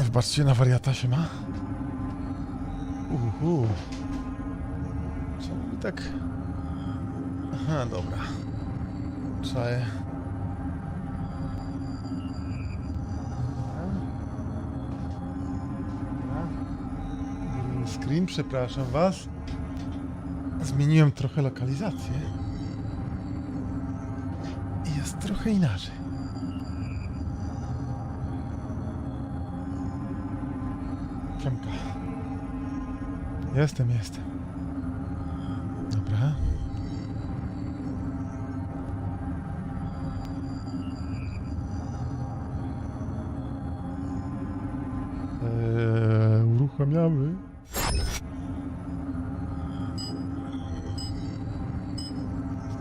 Wybaczcie na wariata się ma. Czemu mi tak... Aha, dobra. Czaję. Green screen, przepraszam was. Zmieniłem trochę lokalizację. I jest trochę inaczej. Siemka. Jestem. Dobra. Uruchamiamy.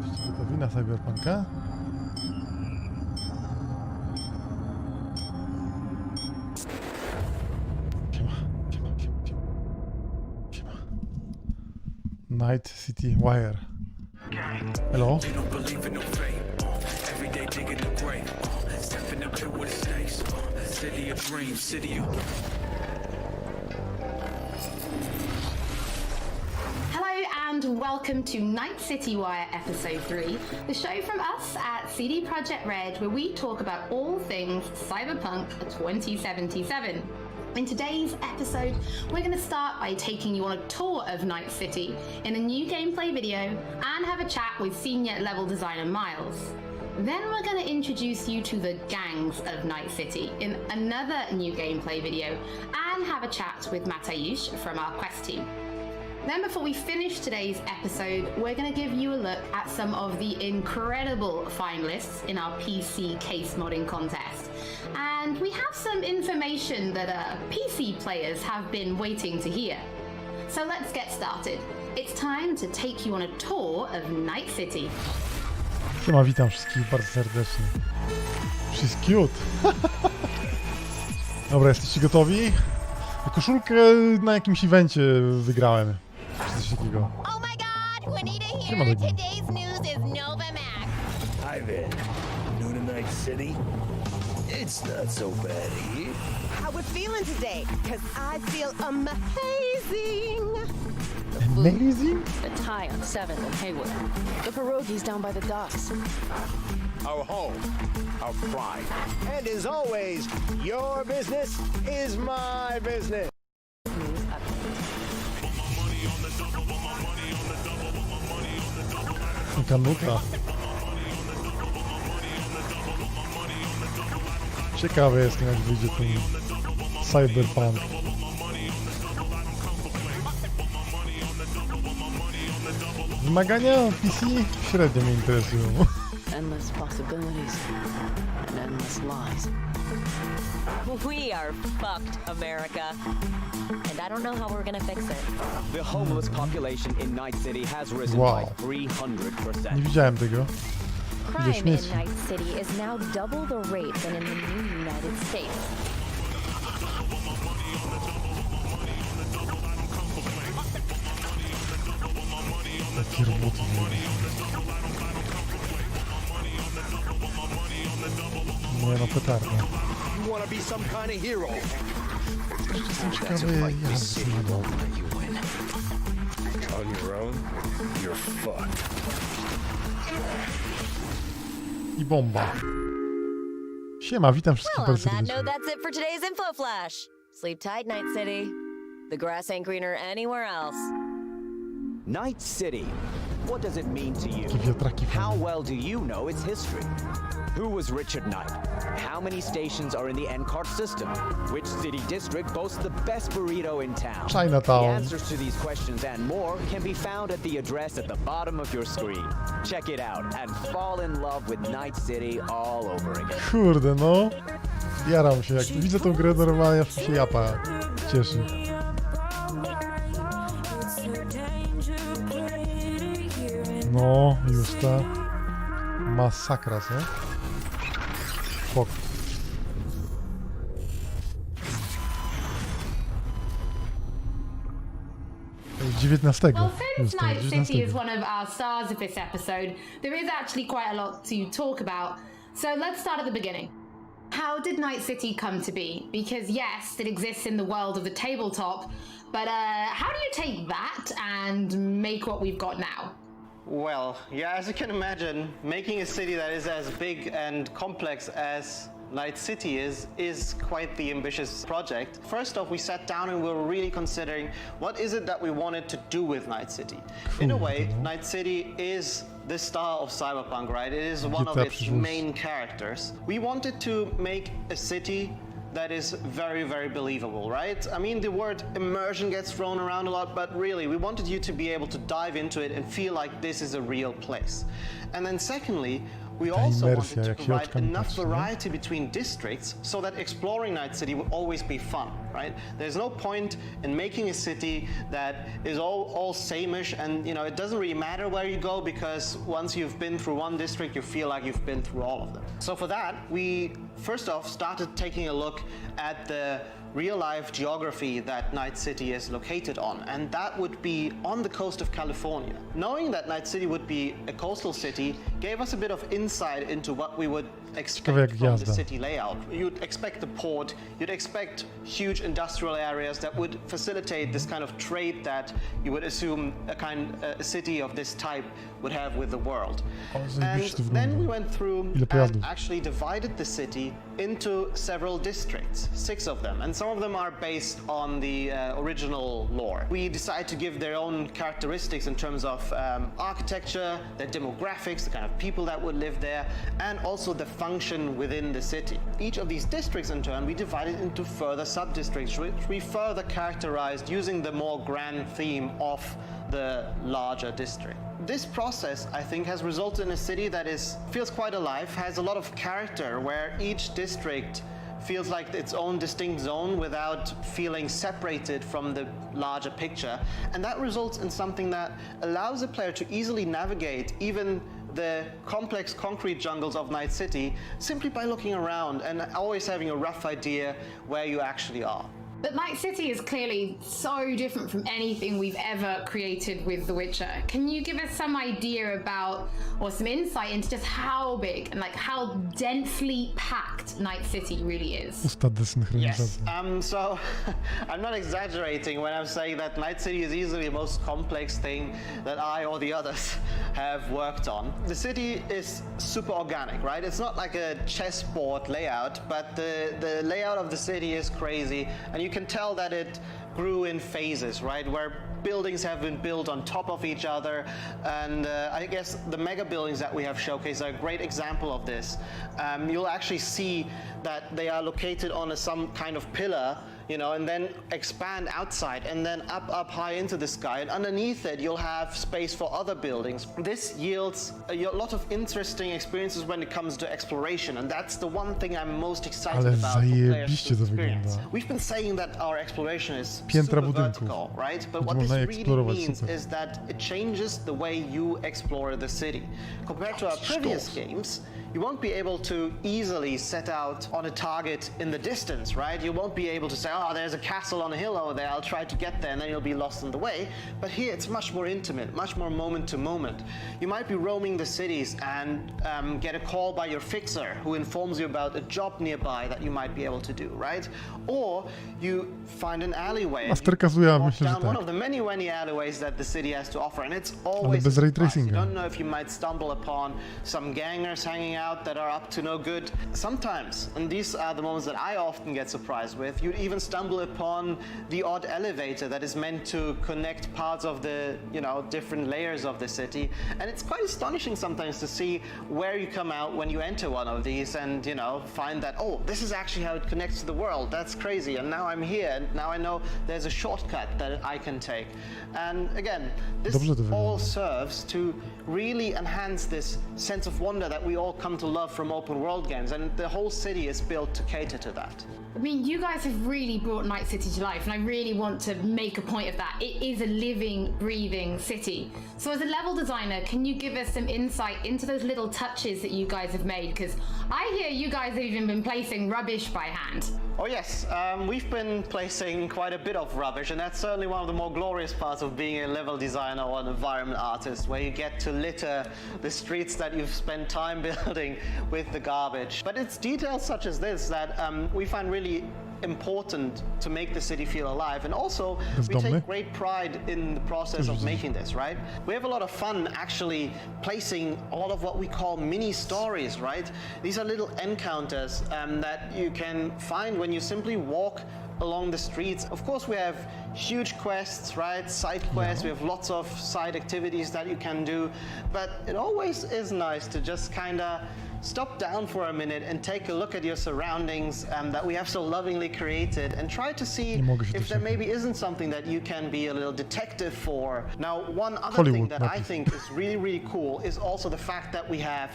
Jesteście gotowi na Cyberpunka? Night City Wire. Hello. Hello and welcome to Night City Wire episode 3, the show from us at CD Projekt Red where we talk about all things Cyberpunk 2077. In today's episode, we're going to start by taking you on a tour of Night City in a new gameplay video and have a chat with senior level designer Miles. Then we're going to introduce you to the gangs of Night City in another new gameplay video and have a chat with Mateusz from our quest team. Then before we finish today's episode, we're going to give you a look at some of the incredible finalists in our PC case modding contest. And we have some information that PC players have been waiting to hear. So let's get started. It's time to take you on a tour of Night City. Siema, witam wszystkich bardzo serdecznie. She's cute. Dobra, jesteście gotowi? Koszulkę na jakimś evencie wygrałem. Czy coś takiego. Oh my god, we need to hear today's news is Nova Max. Hi there. New to Night City? It's not so bad here. How we feeling today? Cause I feel amazing. Amazing? The tie on 7th and Haywood. The pierogies down by the docks. Our home, our pride. And as always, your business is my business. News update. Kanuta. Ciekawe jestem, jak wyjdzie ten Cyberpunk. Wymagania PC średnio mnie interesują. Endless possibilities and endless lies. We are fucked, America. And I don't know how we're gonna fix it. The homeless population in Night City has risen Wow. by 300%. Nie widziałem tego. Crime in śmieci. Night City is now double the rate than in the new United States. Jakie roboty nie no, petarda. You wanna be some kind of hero? Jestem ciekawy, jak zmienią. On your own, you're fucked. I bomba. Siema, witam wszystkich Well, on bardzo that serdecznie. note, that's it for today's info flash. Sleep tight, Night City. The grass ain't greener anywhere else. Night City. What does it mean to you? Jakie wiatraki How fajne. well do you know its history? Who was Richard Knight? How many stations are in the N-Cart system? Which city district boasts the best burrito in town? Chinatown. The answers to these questions and more can be found at the address at the bottom of your screen. Check it out and fall in love with Night City all over again. Kurde, no. Jaram się, jak widzę tą grę normalnie, aż się japa cieszy. No, już ta masakra, co? Spoko. Z 19. Well, since Już tam, Night 19. City is one of our stars of this episode, there is actually quite a lot to talk about. So let's start at the beginning. How did Night City come to be? Because yes, it exists in the world of the tabletop, but how do you take that and make what we've got now? Well, yeah, as you can imagine, making a city that is as big and complex as Night City is quite the ambitious project. First off, we sat down and we were really considering what is it that we wanted to do with Night City. In a way, Night City is the star of Cyberpunk, right? It is one of its main characters. We wanted to make a city that is very, very believable, right? I mean, the word immersion gets thrown around a lot, but really, we wanted you to be able to dive into it and feel like this is a real place. And then secondly, we also wanted to provide enough variety between districts so that exploring Night City will always be fun, right? There's no point in making a city that is all same-ish, and it doesn't really matter where you go, because once you've been through one district, you feel like you've been through all of them. So for that, we first off started taking a look at the real-life geography that Night City is located on, and that would be on the coast of California. Knowing that Night City would be a coastal city gave us a bit of insight into what we would expect from the city layout. You'd expect a port, you'd expect huge industrial areas that would facilitate this kind of trade that you would assume a city of this type would have with the world. And then we went through and actually divided the city into several districts, 6 of them, and some of them are based on the original lore. We decided to give their own characteristics in terms of architecture, their demographics, the kind of people that would live there, and also the function within the city. Each of these districts, in turn, we divided into further sub-districts, which we further characterized using the more grand theme of the larger district. This process, I think, has resulted in a city that feels quite alive, has a lot of character, where each district feels like its own distinct zone without feeling separated from the larger picture. And that results in something that allows the player to easily navigate even the complex concrete jungles of Night City simply by looking around and always having a rough idea where you actually are. But Night City is clearly so different from anything we've ever created with The Witcher. Can you give us some idea about, or some insight into just how big and how densely packed Night City really is? Yes, so I'm not exaggerating when I'm saying that Night City is easily the most complex thing that I or the others have worked on. The city is super organic, right? It's not like a chessboard layout, but the layout of the city is crazy, and you can tell that it grew in phases, right? Where buildings have been built on top of each other, and I guess the mega buildings that we have showcased are a great example of this. You'll actually see that they are located on some kind of pillar, and then expand outside and then up high into the sky, and underneath it you'll have space for other buildings. This yields a lot of interesting experiences when it comes to exploration, and that's the one thing I'm most excited about for players to experience. We've been saying that our exploration is super vertical, right? But what this really means is that it changes the way you explore the city. Compared to our previous games, you won't be able to easily set out on a target in the distance, right? You won't be able to say, oh, there's a castle on a hill over there, I'll try to get there, and then you'll be lost on the way. But here it's much more intimate, much more moment to moment. You might be roaming the cities and get a call by your fixer who informs you about a job nearby that you might be able to do, right? Or you find an alleyway and you walk down one of the many alleyways that the city has to offer, and it's always a surprise. You don't know if you might stumble upon some gangers hanging out that are up to no good. Sometimes, and these are the moments that I often get surprised with, you'd even stumble upon the odd elevator that is meant to connect parts of the, different layers of the city. And it's quite astonishing sometimes to see where you come out when you enter one of these and, find that, oh, this is actually how it connects to the world. That's crazy. And now I'm here, and now I know there's a shortcut that I can take. And again, this all serves to really enhance this sense of wonder that we all come to love from open world games, and the whole city is built to cater to that. I mean, you guys have really brought Night City to life, and I really want to make a point of that. It is a living, breathing city. So as a level designer, can you give us some insight into those little touches that you guys have made? Because I hear you guys have even been placing rubbish by hand. Oh yes, we've been placing quite a bit of rubbish, and that's certainly one of the more glorious parts of being a level designer or an environment artist, where you get to litter the streets that you've spent time building with the garbage. But it's details such as this that we find really important to make the city feel alive, and also we take great pride in the process of making this, right? We have a lot of fun actually placing all of what we call mini stories, right? These are little encounters that you can find when you simply walk along the streets. Of course, we have huge quests, right? Side quests, we have lots of side activities that you can do, but it always is nice to just kind of stop down for a minute and take a look at your surroundings that we have so lovingly created, and try to see if there maybe isn't something that you can be a little detective for. Now, one other thing that I think is really, really cool is also the fact that we have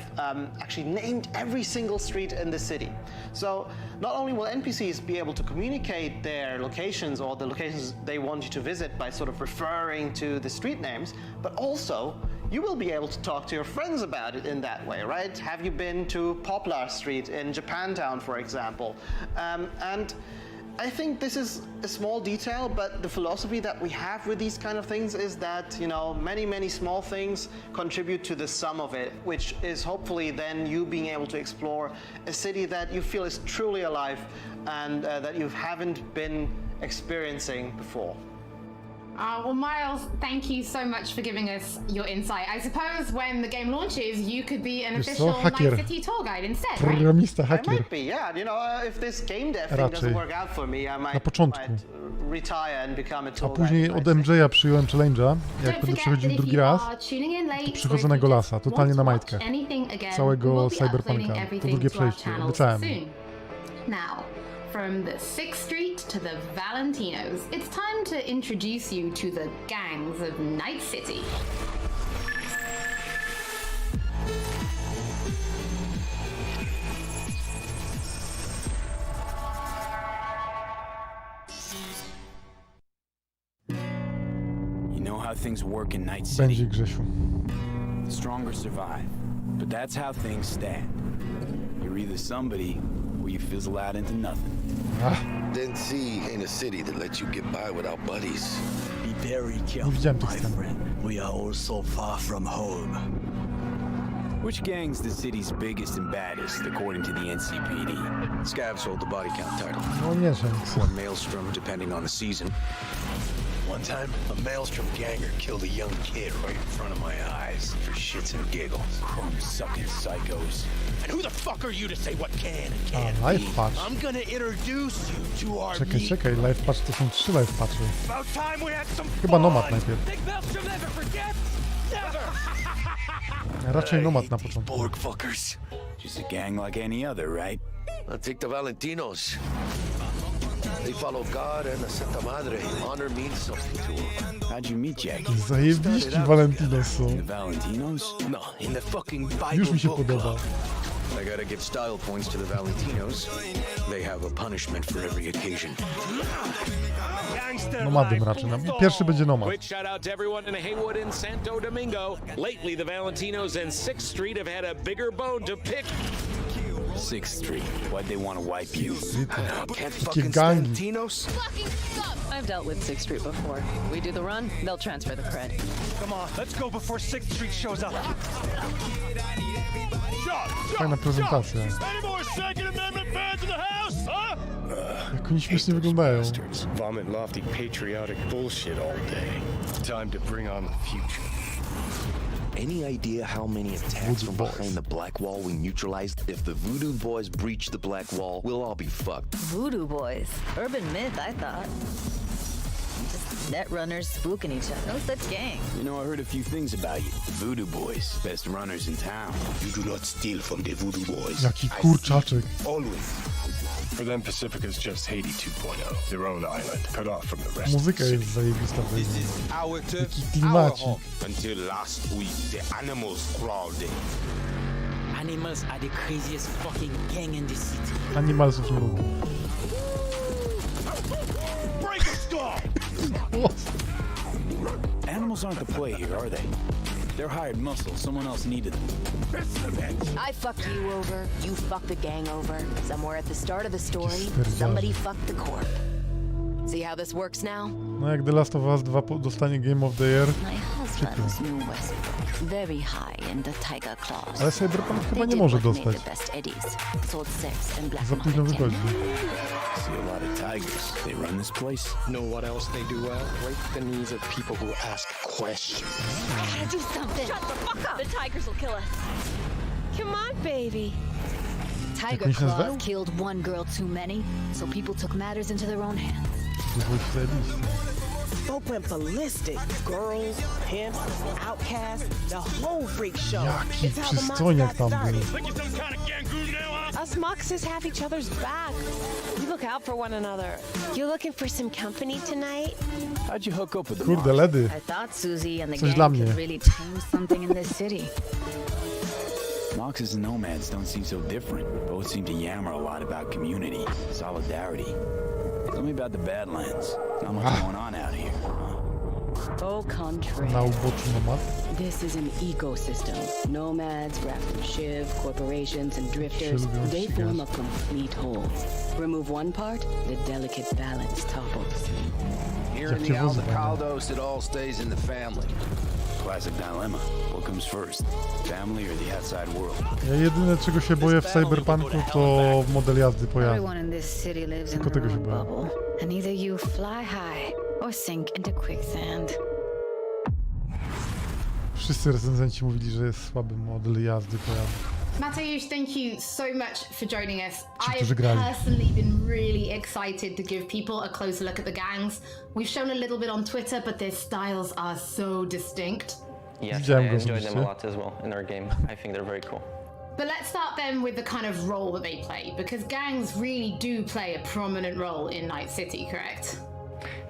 actually named every single street in the city. So not only will NPCs be able to communicate their locations or the locations they want you to visit by sort of referring to the street names, but also you will be able to talk to your friends about it in that way, right? Have you been to Poplar Street in Japantown, for example? And I think this is a small detail, but the philosophy that we have with these kind of things is that, you know, many, many small things contribute to the sum of it, which is hopefully then you being able to explore a city that you feel is truly alive and that you haven't been experiencing before. Well, Miles, thank you so much for giving us your insight. I suppose when the game launches, you could be an official Night City tour guide instead, right? Programista, I hakier. might be, yeah. You know, if this game dev thing doesn't work out for me, I might retire and become a tour guide. A później od MJ-a przyjąłem challenge'a, jak będę przechodził drugi raz, to przychodzę na Golasa, totalnie na majtkach. Całego Cyberpunka. To drugie przejście, obiecałem. Now, from the 6th Street to the Valentinos, it's time to introduce you to the gangs of Night City. You know how things work in Night City. Będzie, Grzesiu. The stronger survive, but that's how things stand. You're either somebody or you fizzle out into nothing. Wincyj ain't a city that lets you get by without buddies. Be very careful, my friend. We are all so far from home. Which gang's the city's biggest and baddest, according to the NCPD? Scavs hold the body count title. No nie, Shanks. Or Maelstrom, depending on the season. One time, a Maelstrom ganger killed a young kid right in front of my eyes for shits and giggles. Chrome-sucking psychos. And who the fuck are you to say what can and can't be? I'm gonna introduce you to our Czekaj, live patch to są 3 live patchy. About time we had some Chyba Nomad najpierw. Think Maelstrom never forget? Never! Raczej Nomad na początku. Borg fuckers. Just a gang like any other, right? I'll take the Valentinos. They follow God and the Santa Madre. Honor means something to them. How'd you meet Jackie? Zajebiści Valentinos są. The Valentinos? No, in the fucking Bible. Już mi się podoba. I gotta give style points to the Valentinos. They have a punishment for every occasion. Nomadem raczej. Pierwszy będzie Nomad. Quick shout out to everyone in Haywood and Santo Domingo. Lately, the Valentinos and 6th Street have had a bigger bone to pick. 6th Street. Why'd they want to wipe you? Can't fucking stand Valentinos? I've dealt with 6th Street before. We do the run, they'll transfer the cred. Come on, let's go before 6th Street shows up. Fajna prezentacja. Jak oni śmiesznie wyglądają. Vomit lofty patriotic bullshit all day. Time to bring on the future. Any idea how many attacks from behind the black wall we neutralized? If the Voodoo Boys breach the black wall, we'll all be fucked. Voodoo Boys? Urban myth, I thought. Just net runners spooking each other. No such gang. You know, I heard a few things about you. Voodoo Boys, best runners in town. You do not steal from the Voodoo Boys. Jaki kurczaczek. Always. For them, Pacifica's just Haiti 2.0, their own island, cut off from the rest. Muzyka jest zajebista. Taki klimacik. Until last week, the animals crawled in. Animals are the craziest fucking gang in the city. Animalsów nie lubię. Break a skull! Animals aren't the play here, are they? They're hired muscle. Someone else needed them. I fucked you over. You fucked the gang over. Somewhere at the start of the story, somebody fucked the corp. See how this works now? No jak The Last of Us 2 dostanie Game of the Year, My husband's new Westbrook, very high in the tiger claws. ale Cyberpunk chyba nie może dostać. The best eddies, sold sex and black Za późno wychodzi. See a lot of tigers. They run this place. Know what else they do well? Break the knees of people who ask questions. I gotta do something. Shut the fuck up! The tigers will kill us. Come on, baby. Tiger oni się nazywają? Claws killed one girl too many, so people took matters into their own hands. To było zajebiście. Folk went ballistic. Girls, pimps, outcasts, the whole freak show. Jaki It's how the mods przystojniak got tam started. był. Us Moxes have each other's back. We look out for one another. You looking for some company tonight? How'd you hook up with the Kurde, ledy. I thought Susie and the Coś gang dla could mnie. really change something in this city. Moxes and nomads don't seem so different. Both seem to yammer a lot about community, solidarity. Tell me about the Badlands. Not much going on out here. Au contraire. Na uboczu nomad. This is an ecosystem. Nomads, raft and shiv, corporations and drifters, they form a complete whole. Remove one part, the delicate balance topples. Here in the Aldecaldos, it all stays in the family. Classic dilemma. What comes first? Family or the outside world? Ja jedyne czego się boję w Cyberpunku to model jazdy pojazdu. Everyone in this city lives in Tylko their tego się own boję. bubble, and either you fly high or sink into quicksand. Wszyscy recenzenci mówili, że jest słaby model jazdy pojazdu. Mateusz, thank you so much for joining us. Ci, I've którzy grali. personally been really excited to give people a closer look at the gangs. We've shown a little bit on Twitter, but their styles are so distinct. Yes, I Widziałem go enjoy them a osobiście. lot as well in our game. I think they're very cool. But let's start then with the kind of role that they play, because gangs really do play a prominent role in Night City, correct?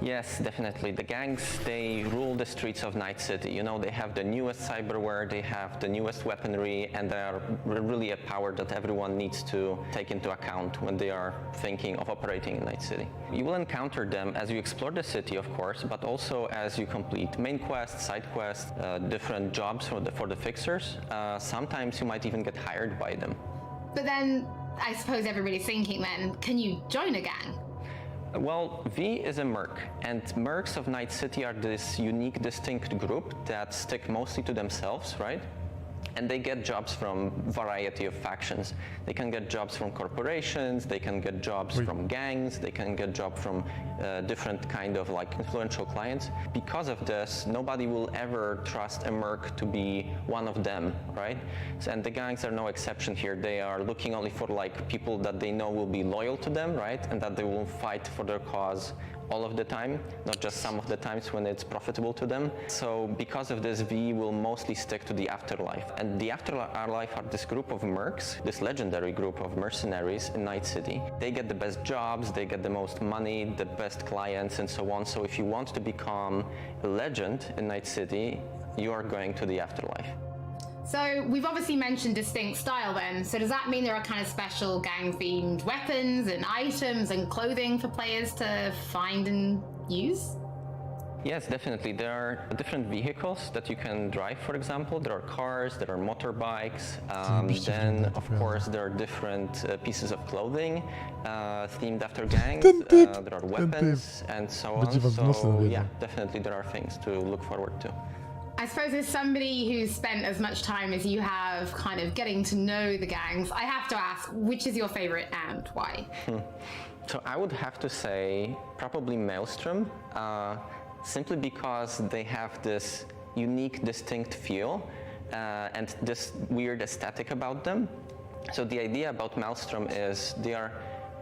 Yes, definitely. The gangs, they rule the streets of Night City. You know, they have the newest cyberware, they have the newest weaponry, and they are really a power that everyone needs to take into account when they are thinking of operating in Night City. You will encounter them as you explore the city, of course, but also as you complete main quests, side quests, different jobs for the fixers. Sometimes you might even get hired by them. But then, I suppose everybody's thinking then, can you join a gang? Well, V is a merc, and mercs of Night City are this unique, distinct group that stick mostly to themselves, right? And they get jobs from variety of factions. They can get jobs from corporations, they can get jobs from gangs, they can get jobs from different kind of like influential clients. Because of this, nobody will ever trust a merc to be one of them, right? And the gangs are no exception here. They are looking only for like people that they know will be loyal to them, right? And that they will fight for their cause all of the time, not just some of the times when it's profitable to them. So because of this, V will mostly stick to the afterlife. And the afterlife are this group of mercs, this legendary group of mercenaries in Night City. They get the best jobs, they get the most money, the best clients, and so on. So if you want to become a legend in Night City, you are going to the afterlife. So we've obviously mentioned distinct style then, so does that mean there are kind of special gang-themed weapons and items and clothing for players to find and use? Yes, definitely. There are different vehicles that you can drive, for example. There are cars, there are motorbikes. Then, of course, there are different pieces of clothing themed after gangs. There are weapons and so on. So, yeah, definitely there are things to look forward to. I suppose as somebody who's spent as much time as you have kind of getting to know the gangs, I have to ask, which is your favorite and why? So I would have to say probably Maelstrom, simply because they have this unique, distinct feel and this weird aesthetic about them. So the idea about Maelstrom is they are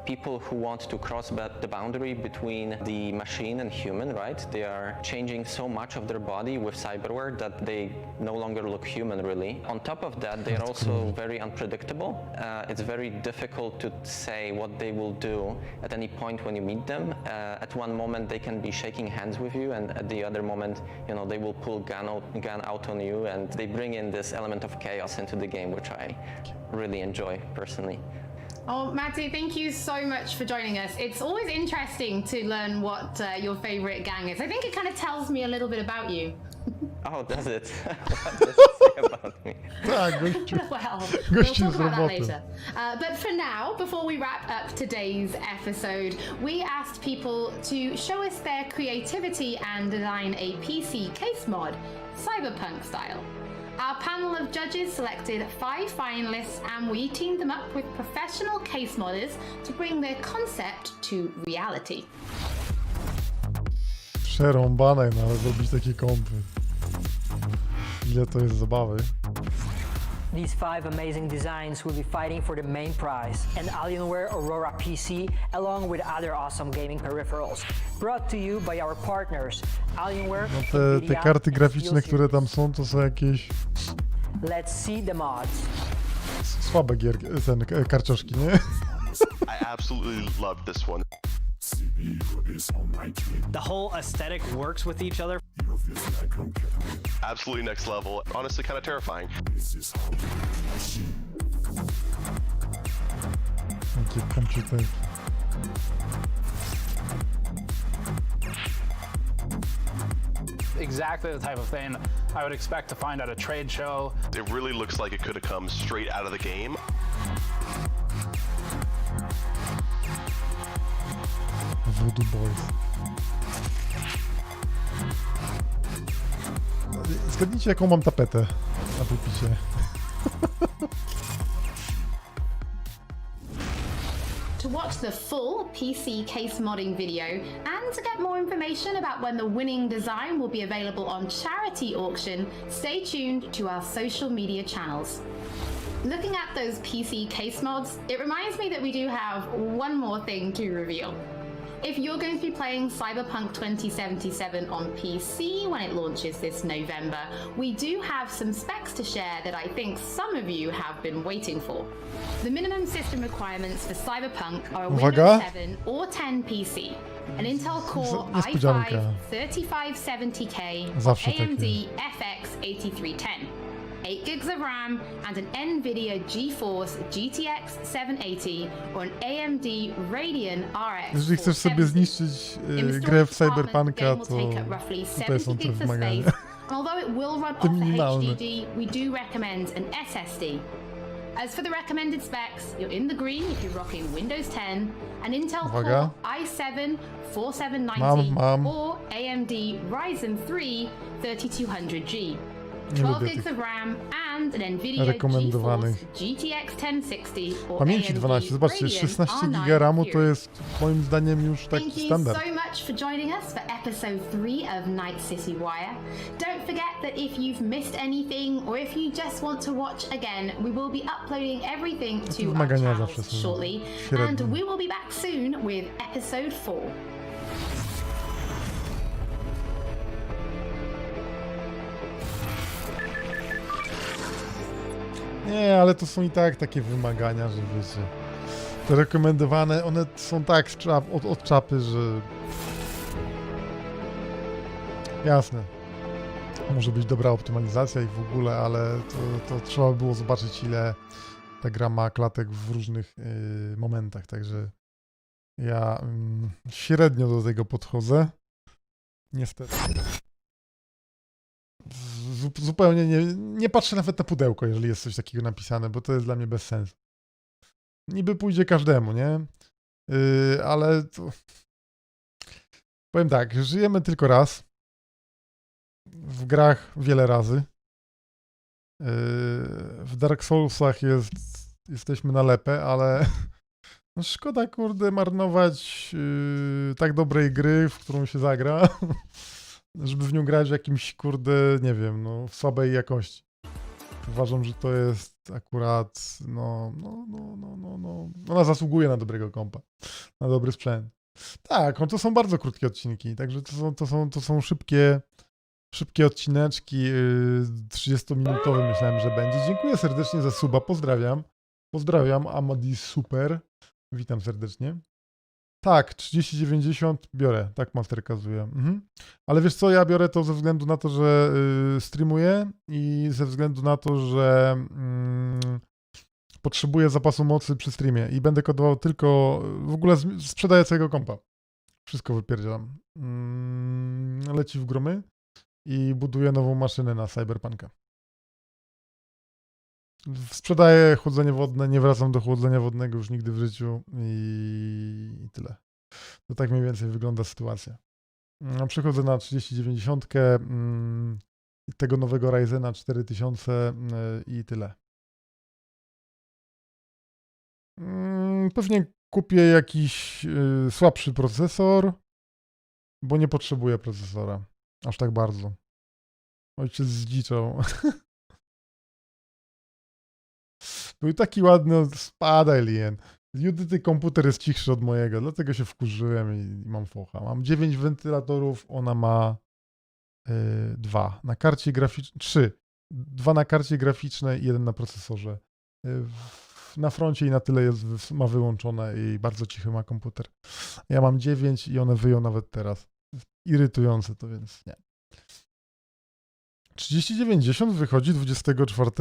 people who want to cross the boundary between the machine and human, right? They are changing so much of their body with cyberware that they no longer look human, really. On top of that, they're also very unpredictable. It's very difficult to say what they will do at any point when you meet them. At one moment, they can be shaking hands with you, and at the other moment, you know, they will pull gun out on you, and they bring in this element of chaos into the game, which I really enjoy personally. Oh, Matty, thank you so much for joining us. It's always interesting to learn what your favorite gang is. I think it kind of tells me a little bit about you. Oh, does it? What does it say about me. Tak, gościu. Well, we'll Gościu talk z about that roboty. later. But for now, before we wrap up today's episode, we asked people to show us their creativity and design a PC case mod, Cyberpunk style. Our panel of judges selected 5 finalists and we teamed them up with professional case modders to bring their concept to reality. Przerąbane, no ale zrobić takie kompy. Ile to jest zabawy. These 5 amazing designs will be fighting for the main prize, an Alienware Aurora PC, along with other awesome gaming peripherals. Brought to you by our partners, Alienware, No te karty graficzne, które tam są, to są jakieś Let's see the mods. słabe karczoszki, nie? I absolutely love this one. The whole aesthetic works with each other. Absolutely next level. Honestly, kind of terrifying. Jakie komputer. Exactly the type of thing I would expect to find at a trade show. It really looks like it could have come straight out of the game. Voodoo Boys. Zgadnijcie, jaką mam tapetę na pulpicie. To watch the full PC case modding video and to get more information about when the winning design will be available on charity auction, stay tuned to our social media channels. Looking at those PC case mods, it reminds me that we do have one more thing to reveal. If you're going to be playing Cyberpunk 2077 on PC when it launches this November, we do have some specs to share that I think some of you have been waiting for. The minimum system requirements for Cyberpunk are a Windows 7 or 10 PC, an Intel Core i5 3570K or AMD FX 8310. 8 gigs of RAM and an NVIDIA GeForce GTX 780 or an AMD Radeon RX. Jeżeli chcesz sobie zniszczyć grę w Cyberpunka, to tutaj są te wymagania. Although it will run off the HDD, we do recommend an SSD. As for the recommended specs, you're in the green if you're rocking Windows 10, an Intel Core i7 4790 or AMD Ryzen 3 3200G. 12 gigs of RAM and an NVIDIA GeForce GTX 1060 or Pamięci 12, zobaczcie, 16 GB RAMu to jest moim zdaniem już taki standard. Thank you so much for joining us for episode 3 of Night City Wire. Don't forget that if you've missed anything or if you just want to watch again, we will be uploading everything to our channels shortly and we will be back soon with episode 4. Nie, ale to są i tak takie wymagania, że wiecie. Te rekomendowane, one są tak od czapy, że... Jasne. Może być dobra optymalizacja i w ogóle, ale to trzeba było zobaczyć, ile ta gra ma klatek w różnych momentach, także ja średnio do tego podchodzę. Niestety. Zupełnie nie patrzę nawet na pudełko, jeżeli jest coś takiego napisane, bo to jest dla mnie bez sensu. Niby pójdzie każdemu, nie? Ale to... Powiem tak, żyjemy tylko raz. W grach wiele razy. W Dark Soulsach jesteśmy na lepę, ale no szkoda, kurde, marnować tak dobrej gry, w którą się zagra, żeby w nią grać w jakimś, kurde, nie wiem, no, w słabej jakości. Uważam, że to jest akurat, ona zasługuje na dobrego kompa, na dobry sprzęt. Tak, no to są bardzo krótkie odcinki, także to są szybkie odcineczki, 30-minutowe myślałem, że będzie. Dziękuję serdecznie za suba, pozdrawiam. Pozdrawiam, Amadis super. Witam serdecznie. Tak, 3090 biorę, tak master kazuje. Ale wiesz co, ja biorę to ze względu na to, że streamuję i ze względu na to, że potrzebuję zapasu mocy przy streamie i będę kodował tylko, w ogóle sprzedaję całego kompa. Wszystko wypierdzielam. Leci w gromy i buduję nową maszynę na Cyberpunka. Sprzedaję chłodzenie wodne, nie wracam do chłodzenia wodnego już nigdy w życiu i tyle. To tak mniej więcej wygląda sytuacja. Przechodzę na 3090 tego nowego Ryzena 4000 i tyle. Pewnie kupię jakiś słabszy procesor, bo nie potrzebuję procesora aż tak bardzo. Ojciec zdziczał. Był taki ładny, spadaj Lien. Judyty komputer jest cichszy od mojego, dlatego się wkurzyłem i mam focha. Mam 9 wentylatorów, ona ma 2 na karcie graficznej, 3. 2 na karcie graficznej i 1 na procesorze. Na froncie i na tyle ma wyłączone i bardzo cichy ma komputer. Ja mam 9 i one wyją nawet teraz. Irytujące to, więc nie. 3090 wychodzi 24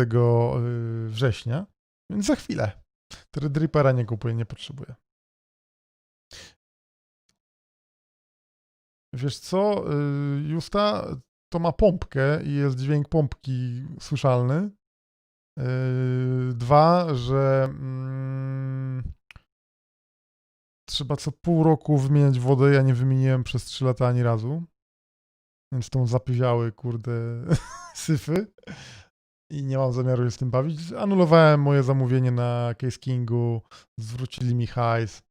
września, więc za chwilę. Threadrippera nie kupuję, nie potrzebuję. Wiesz co, Justa, to ma pompkę i jest dźwięk pompki słyszalny. 2, że trzeba co pół roku wymieniać wodę. Ja nie wymieniłem przez 3 lata ani razu. Więc tą zapyziały, kurde, syfy. I nie mam zamiaru się z tym bawić. Anulowałem moje zamówienie na Case Kingu. Zwrócili mi hajs.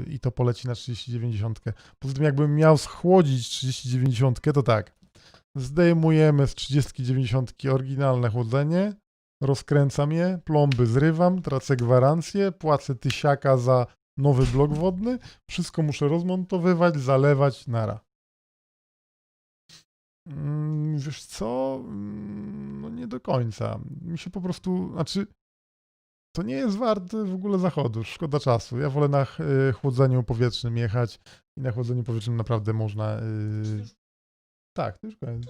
I to poleci na 3090. Poza tym jakbym miał schłodzić 3090, to tak. Zdejmujemy z 3090 oryginalne chłodzenie, rozkręcam je, plomby zrywam, tracę gwarancję, płacę tysiaka za nowy blok wodny, wszystko muszę rozmontowywać, zalewać, nara. Wiesz co? No nie do końca. Mi się po prostu, znaczy, to nie jest warte w ogóle zachodu, szkoda czasu. Ja wolę na chłodzeniu powietrznym jechać i na chłodzeniu powietrznym naprawdę można... Tak, to już koniec.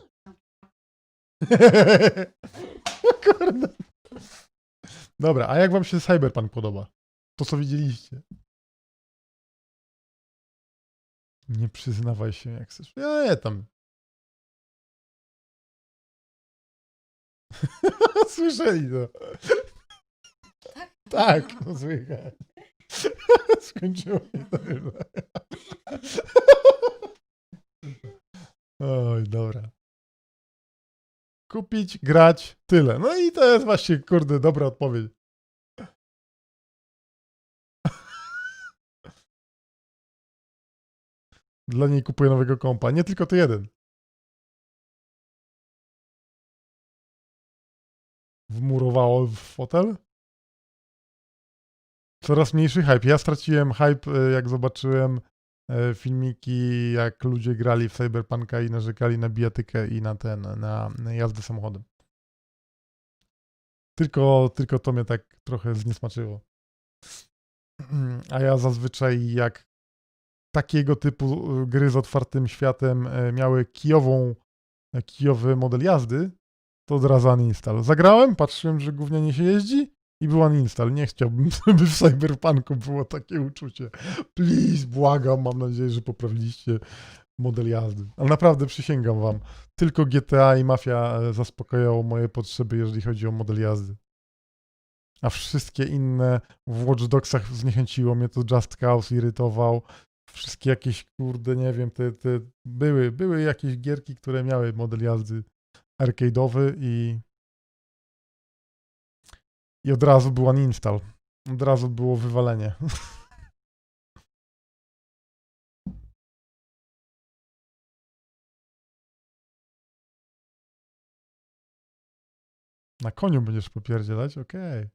Kurde. Dobra, a jak wam się Cyberpunk podoba? To, co widzieliście? Nie przyznawaj się, jak chcesz. Ja nie tam. Słyszeli to. Tak, no słychać. Skończyło się to już. Oj, dobra. Kupić, grać, tyle. No i to jest właśnie, kurde, dobra odpowiedź. Dla niej kupuję nowego kompa. Nie tylko to jeden. Wmurowało w fotel. Coraz mniejszy hype. Ja straciłem hype, jak zobaczyłem filmiki, jak ludzie grali w Cyberpunka i narzekali na bijatykę i na jazdę samochodem. Tylko to mnie tak trochę zniesmaczyło. A ja zazwyczaj jak takiego typu gry z otwartym światem miały kijowy model jazdy, to od razu uninstall. Zagrałem, patrzyłem, że gównianie się jeździ i był uninstall. Nie chciałbym, żeby w Cyberpunku było takie uczucie. Please, błagam, mam nadzieję, że poprawiliście model jazdy. Ale naprawdę przysięgam wam, tylko GTA i Mafia zaspokajało moje potrzeby, jeżeli chodzi o model jazdy. A wszystkie inne w Watch Dogsach zniechęciło mnie, to Just Cause irytował. Wszystkie jakieś, kurde, nie wiem, były jakieś gierki, które miały model jazdy arcade'owy i od razu był uninstall. Od razu było wywalenie. Na koniu będziesz popierdzielać? Okej.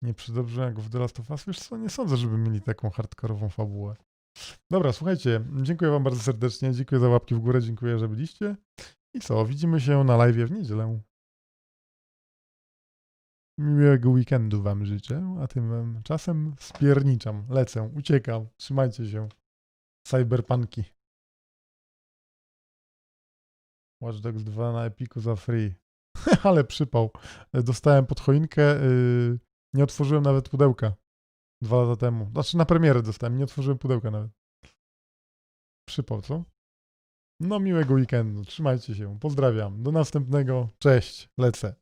Nie przydobrzę jak w The Last of Us. Wiesz co, nie sądzę, żeby mieli taką hardkorową fabułę. Dobra, słuchajcie, dziękuję wam bardzo serdecznie, dziękuję za łapki w górę, dziękuję, że byliście. I co, widzimy się na live'ie w niedzielę. Miłego weekendu wam życzę, a tymczasem spierniczam, lecę, uciekam, trzymajcie się. Cyberpunki. Watch Dogs 2 na Epiku za free. Ale przypał. Dostałem pod choinkę, nie otworzyłem nawet pudełka. 2 lata temu. Znaczy na premierę dostałem, nie otworzyłem pudełka nawet. Przypał, co? No miłego weekendu, trzymajcie się, pozdrawiam, do następnego, cześć, lecę.